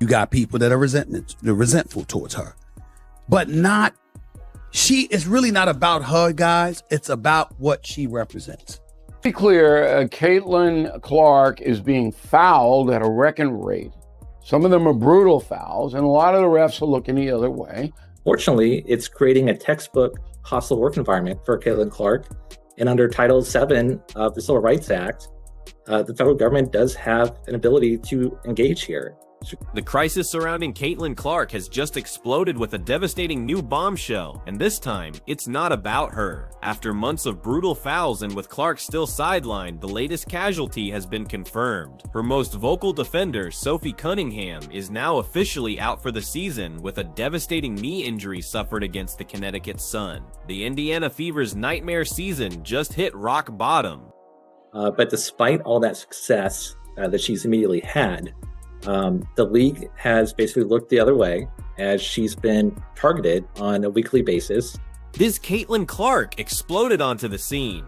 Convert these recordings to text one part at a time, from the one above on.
You got people that are resentful towards her. But it's really not about her, guys. It's about what she represents. To be clear, Caitlyn Clark is being fouled at a record rate. Some of them are brutal fouls, and a lot of the refs are looking the other way. Fortunately, it's creating a textbook hostile work environment for Caitlyn Clark. And under Title VII of the Civil Rights Act, the federal government does have an ability to engage here. The crisis surrounding Caitlyn Clark has just exploded with a devastating new bombshell, and this time, it's not about her. After months of brutal fouls and with Clark still sidelined, the latest casualty has been confirmed. Her most vocal defender, Sophie Cunningham, is now officially out for the season with a devastating knee injury suffered against the Connecticut Sun. The Indiana Fever's nightmare season just hit rock bottom. But despite all that success that she's immediately had, the league has basically looked the other way as she's been targeted on a weekly basis. This Caitlyn Clark exploded onto the scene.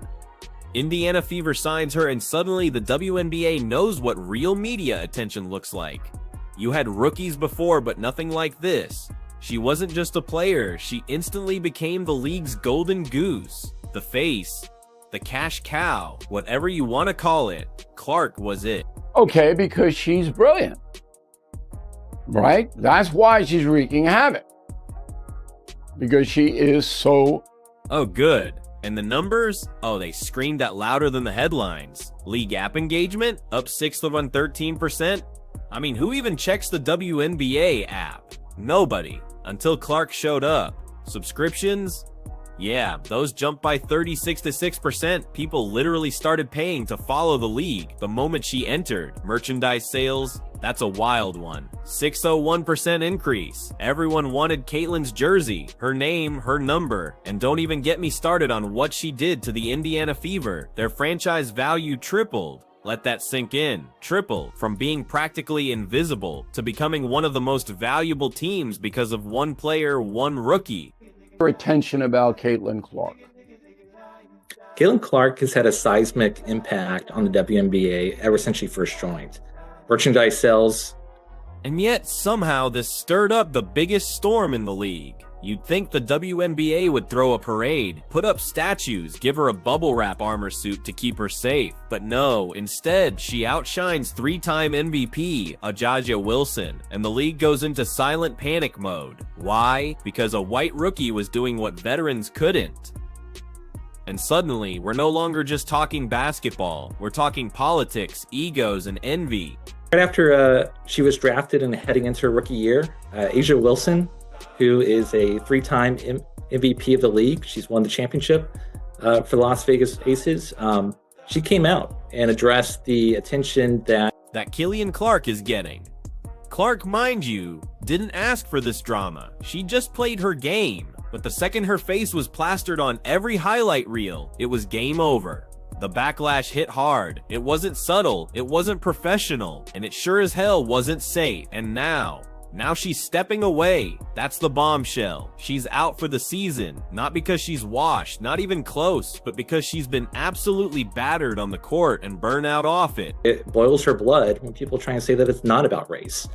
Indiana Fever signs her, and suddenly the WNBA knows what real media attention looks like. You had rookies before, but nothing like this. She wasn't just a player, she instantly became the league's golden goose, the face, the cash cow, whatever you want to call it. Clark was it. Okay, because she's brilliant, right? That's why she's wreaking havoc, because she is so... Oh, good. And the numbers? Oh, they screamed that louder than the headlines. League app engagement? Up 6 to 13%? I mean, who even checks the WNBA app? Nobody. Until Clark showed up. Subscriptions? Yeah, those jumped by 36 to 6%. People literally started paying to follow the league the moment she entered. Merchandise sales? That's a wild one. 601% increase. Everyone wanted Caitlyn's jersey, her name, her number, and don't even get me started on what she did to the Indiana Fever. Their franchise value tripled. Let that sink in. Tripled from being practically invisible to becoming one of the most valuable teams because of one player, one rookie. Attention about Caitlyn Clark. Caitlyn Clark has had a seismic impact on the WNBA ever since she first joined. Merchandise sales. And yet, somehow, this stirred up the biggest storm in the league. You'd think the WNBA would throw a parade, put up statues, give her a bubble wrap armor suit to keep her safe. But no, instead, she outshines three-time MVP, Ajaja Wilson, and the league goes into silent panic mode. Why? Because a white rookie was doing what veterans couldn't. And suddenly, we're no longer just talking basketball, we're talking politics, egos, and envy. Right after she was drafted and heading into her rookie year, Ajaja Wilson, who is a three-time MVP of the league. She's won the championship for the Las Vegas Aces. She came out and addressed the attention that Caitlyn Clark is getting. Clark, mind you, didn't ask for this drama. She just played her game. But the second her face was plastered on every highlight reel, it was game over. The backlash hit hard. It wasn't subtle, it wasn't professional, and it sure as hell wasn't safe. And now she's stepping away. That's the bombshell. She's out for the season, not because she's washed, not even close, but because she's been absolutely battered on the court and burnt out off it. It boils her blood when people try and say that it's not about race.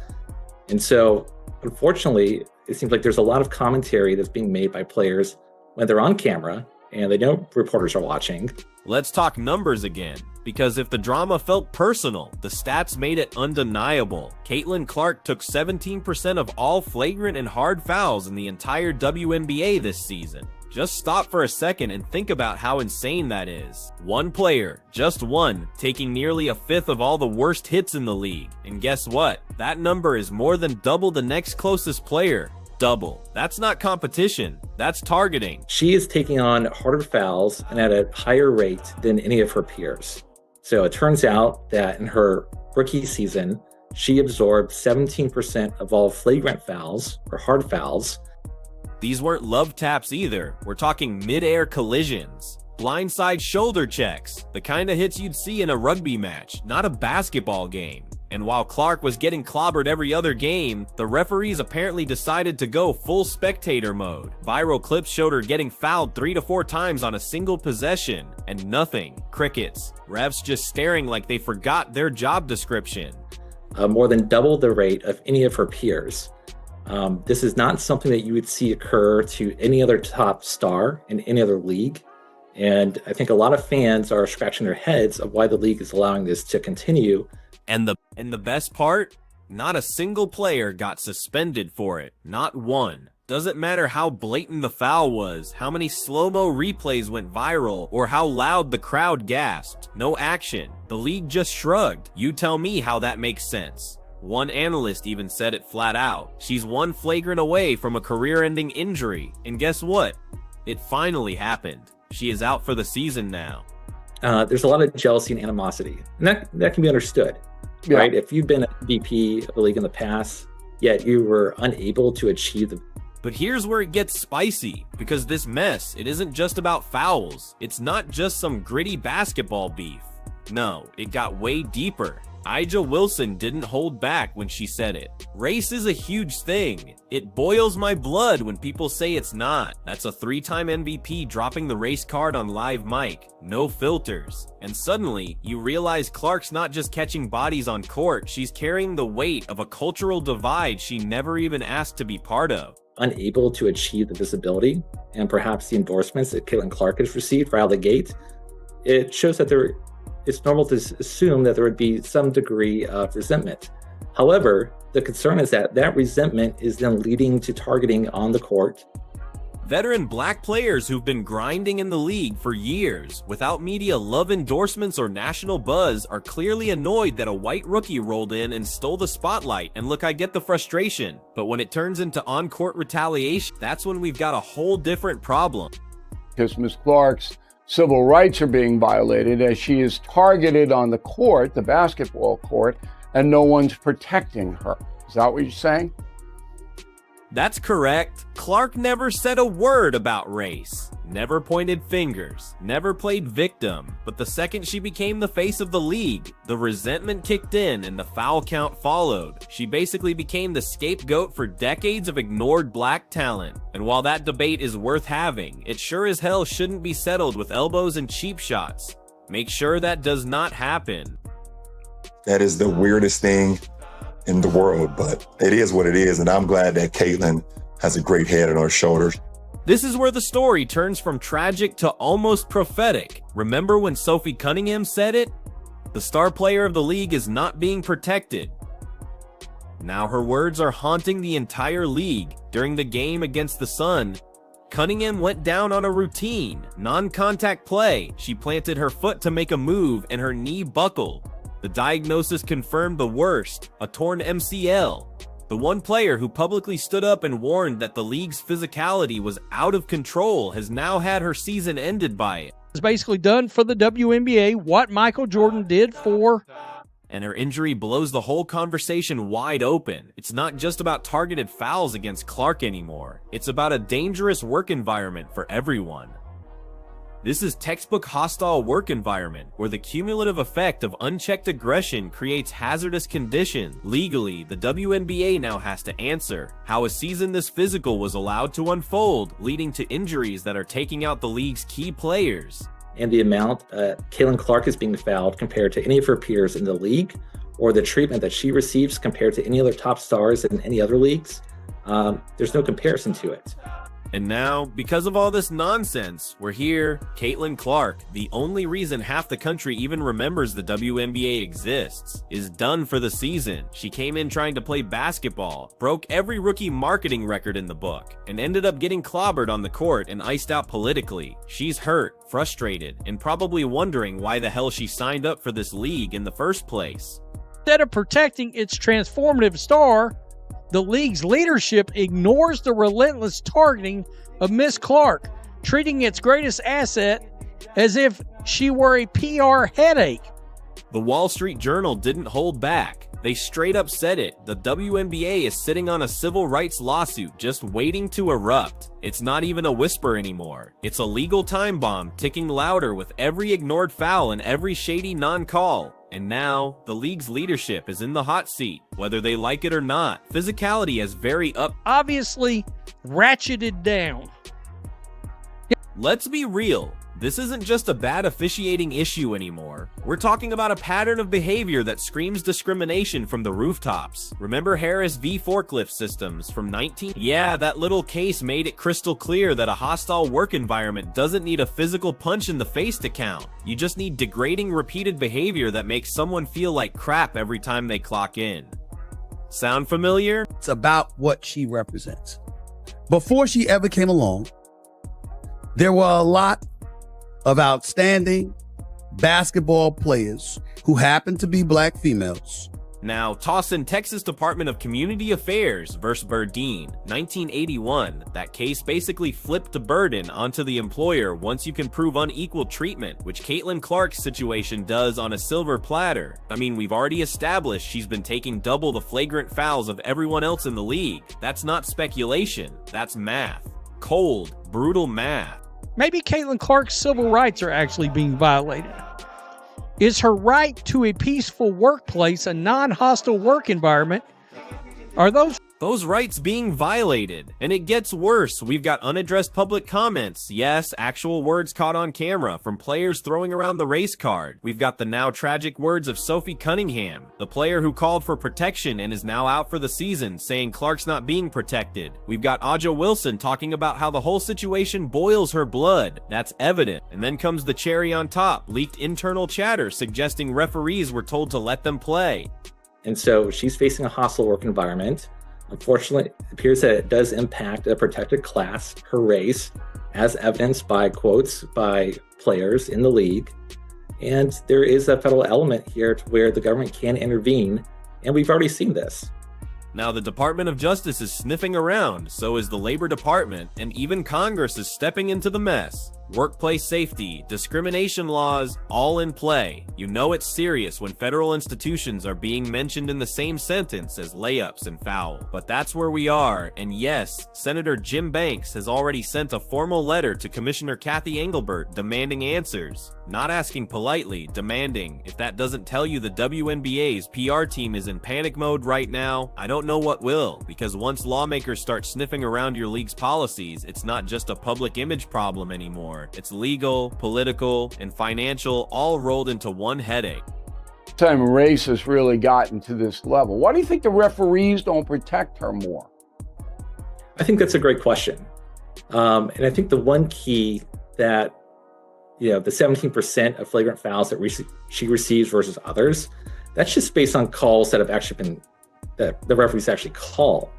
And so, unfortunately, it seems like there's a lot of commentary that's being made by players when they're on camera and they know reporters are watching. Let's talk numbers again, because if the drama felt personal, the stats made it undeniable. Caitlyn Clark took 17% of all flagrant and hard fouls in the entire WNBA this season. Just stop for a second and think about how insane that is. One player, just one, taking nearly a fifth of all the worst hits in the league. And guess what? That number is more than double the next closest player. Double. That's not competition, that's targeting. She is taking on harder fouls and at a higher rate than any of her peers. So it turns out that in her rookie season, she absorbed 17% of all flagrant fouls, or hard fouls. These weren't love taps either. We're talking mid-air collisions, blindside shoulder checks, the kind of hits you'd see in a rugby match, not a basketball game. And while Clark was getting clobbered every other game, the referees apparently decided to go full spectator mode. Viral clips showed her getting fouled 3 to 4 times on a single possession, and nothing. Crickets. Refs just staring like they forgot their job description. more than double the rate of any of her peers. This is not something that you would see occur to any other top star in any other league. And I think a lot of fans are scratching their heads of why the league is allowing this to continue. And the best part, not a single player got suspended for it. Not one. Doesn't matter how blatant the foul was, how many slow-mo replays went viral, or how loud the crowd gasped. No action. The league just shrugged. You tell me how that makes sense. One analyst even said it flat out. She's one flagrant away from a career-ending injury. And guess what? It finally happened. She is out for the season now. There's a lot of jealousy and animosity, and that can be understood, right? If you've been a VP of the league in the past, yet you were unable to achieve the... But here's where it gets spicy, because this mess, it isn't just about fouls. It's not just some gritty basketball beef. No, it got way deeper. A'ja Wilson didn't hold back when she said it. Race is a huge thing. It boils my blood when people say it's not. That's a 3-time MVP dropping the race card on live mic. No filters. And suddenly, you realize Clark's not just catching bodies on court, she's carrying the weight of a cultural divide she never even asked to be part of. Unable to achieve the visibility and perhaps the endorsements that Caitlyn Clark has received right out of the gate, it shows that it's normal to assume that there would be some degree of resentment. However, the concern is that resentment is then leading to targeting on the court. Veteran black players who've been grinding in the league for years without media love endorsements or national buzz are clearly annoyed that a white rookie rolled in and stole the spotlight. And look, I get the frustration, but when it turns into on-court retaliation, that's when we've got a whole different problem. Because Ms. Clark's civil rights are being violated as she is targeted on the court, the basketball court, and no one's protecting her. Is that what you're saying? That's correct. Clark never said a word about race, never pointed fingers, never played victim, but the second she became the face of the league, the resentment kicked in and the foul count followed. She basically became the scapegoat for decades of ignored black talent. And while that debate is worth having, it sure as hell shouldn't be settled with elbows and cheap shots. Make sure that does not happen. That is the weirdest thing in the world, but it is what it is, and I'm glad that Caitlyn has a great head on her shoulders. This is where the story turns from tragic to almost prophetic. Remember when Sophie Cunningham said it? The star player of the league is not being protected. Now her words are haunting the entire league. During the game against the Sun, Cunningham went down on a routine, non-contact play. She planted her foot to make a move and her knee buckled. The diagnosis confirmed the worst, a torn MCL. The one player who publicly stood up and warned that the league's physicality was out of control has now had her season ended by it. It's basically done for the WNBA what Michael Jordan did for... And her injury blows the whole conversation wide open. It's not just about targeted fouls against Clark anymore. It's about a dangerous work environment for everyone. This is textbook hostile work environment, where the cumulative effect of unchecked aggression creates hazardous conditions. Legally, the WNBA now has to answer how a season this physical was allowed to unfold, leading to injuries that are taking out the league's key players. And the amount Caitlyn Clark is being fouled compared to any of her peers in the league, or the treatment that she receives compared to any other top stars in any other leagues, there's no comparison to it. And now, because of all this nonsense, we're here, Caitlyn Clark, the only reason half the country even remembers the WNBA exists, is done for the season. She came in trying to play basketball, broke every rookie marketing record in the book, and ended up getting clobbered on the court and iced out politically. She's hurt, frustrated, and probably wondering why the hell she signed up for this league in the first place. Instead of protecting its transformative star, the league's leadership ignores the relentless targeting of Miss Clark, treating its greatest asset as if she were a PR headache. The Wall Street Journal didn't hold back. They straight up said it. The WNBA is sitting on a civil rights lawsuit just waiting to erupt. It's not even a whisper anymore. It's a legal time bomb ticking louder with every ignored foul and every shady non-call. And now, the league's leadership is in the hot seat, whether they like it or not. Physicality has very obviously ratcheted down. Let's be real. This isn't just a bad officiating issue anymore. We're talking about a pattern of behavior that screams discrimination from the rooftops. Remember Harris v. Forklift Systems from 19? Yeah, that little case made it crystal clear that a hostile work environment doesn't need a physical punch in the face to count. You just need degrading repeated behavior that makes someone feel like crap every time they clock in. Sound familiar? It's about what she represents. Before she ever came along, there were a lot of outstanding basketball players who happened to be black females. Now, toss in Texas Department of Community Affairs versus Burdine, 1981. That case basically flipped the burden onto the employer once you can prove unequal treatment, which Caitlyn Clark's situation does on a silver platter. I mean, we've already established she's been taking double the flagrant fouls of everyone else in the league. That's not speculation, that's math. Cold, brutal math. Maybe Caitlyn Clark's civil rights are actually being violated. Is her right to a peaceful workplace, a non-hostile work environment, are those rights being violated? And it gets worse. We've got unaddressed public comments. Yes, actual words caught on camera from players throwing around the race card. We've got the now tragic words of Sophie Cunningham, the player who called for protection and is now out for the season, saying Clark's not being protected. We've got Aja Wilson talking about how the whole situation boils her blood. That's evident. And then comes the cherry on top, leaked internal chatter suggesting referees were told to let them play. And so she's facing a hostile work environment. Unfortunately, it appears that it does impact a protected class, her race, as evidenced by quotes by players in the league. And there is a federal element here to where the government can intervene, and we've already seen this. Now, the Department of Justice is sniffing around, so is the Labor Department, and even Congress is stepping into the mess. Workplace safety, discrimination laws, all in play. You know it's serious when federal institutions are being mentioned in the same sentence as layups and foul. But that's where we are, and yes, Senator Jim Banks has already sent a formal letter to Commissioner Kathy Engelbert demanding answers. Not asking politely, demanding. If that doesn't tell you the WNBA's PR team is in panic mode right now, I don't know what will, because once lawmakers start sniffing around your league's policies, it's not just a public image problem anymore. It's legal, political, and financial, all rolled into one headache. Time race has really gotten to this level. Why do you think the referees don't protect her more? I think that's a great question. And I think the one key that, the 17% of flagrant fouls that she receives versus others, that's just based on calls that have actually been, that the referees actually call.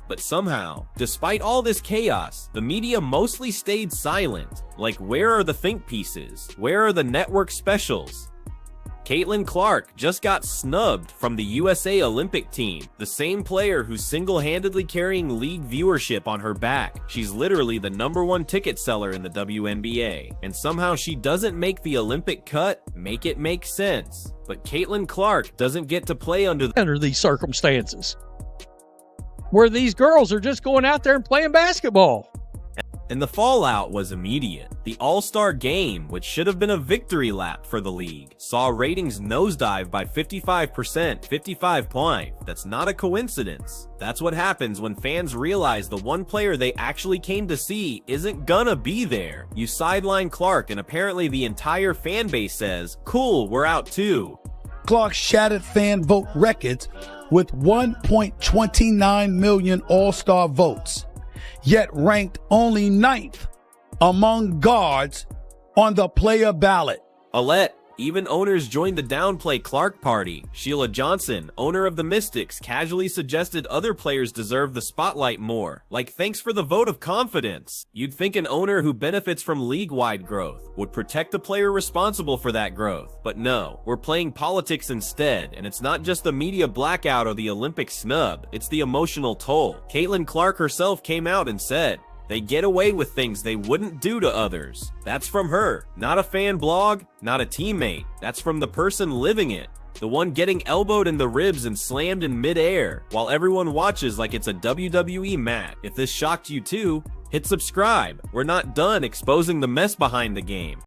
But somehow, despite all this chaos, the media mostly stayed silent. Like, where are the think pieces? Where are the network specials? Caitlyn Clark just got snubbed from the USA Olympic team, the same player who's single-handedly carrying league viewership on her back. She's literally the #1 ticket seller in the WNBA, and somehow she doesn't make the Olympic cut. Make it make sense. But Caitlyn Clark doesn't get to play under these circumstances, where these girls are just going out there and playing basketball. And the fallout was immediate. The All-Star Game, which should have been a victory lap for the league, saw ratings nosedive by 55%, 55 point. That's not a coincidence. That's what happens when fans realize the one player they actually came to see isn't gonna be there. You sideline Clark, and apparently the entire fan base says, cool, we're out too. Clark shattered fan vote records with 1.29 million All-Star votes, yet ranked only 9th among guards on the player ballot. Alette, even owners joined the downplay Clark party. Sheila Johnson, owner of the Mystics, casually suggested other players deserve the spotlight more. Like, thanks for the vote of confidence. You'd think an owner who benefits from league-wide growth would protect the player responsible for that growth. But no, we're playing politics instead, and it's not just the media blackout or the Olympic snub, it's the emotional toll. Caitlyn Clark herself came out and said, they get away with things they wouldn't do to others. That's from her. Not a fan blog, not a teammate. That's from the person living it. The one getting elbowed in the ribs and slammed in midair, while everyone watches like it's a WWE match. If this shocked you too, hit subscribe. We're not done exposing the mess behind the game.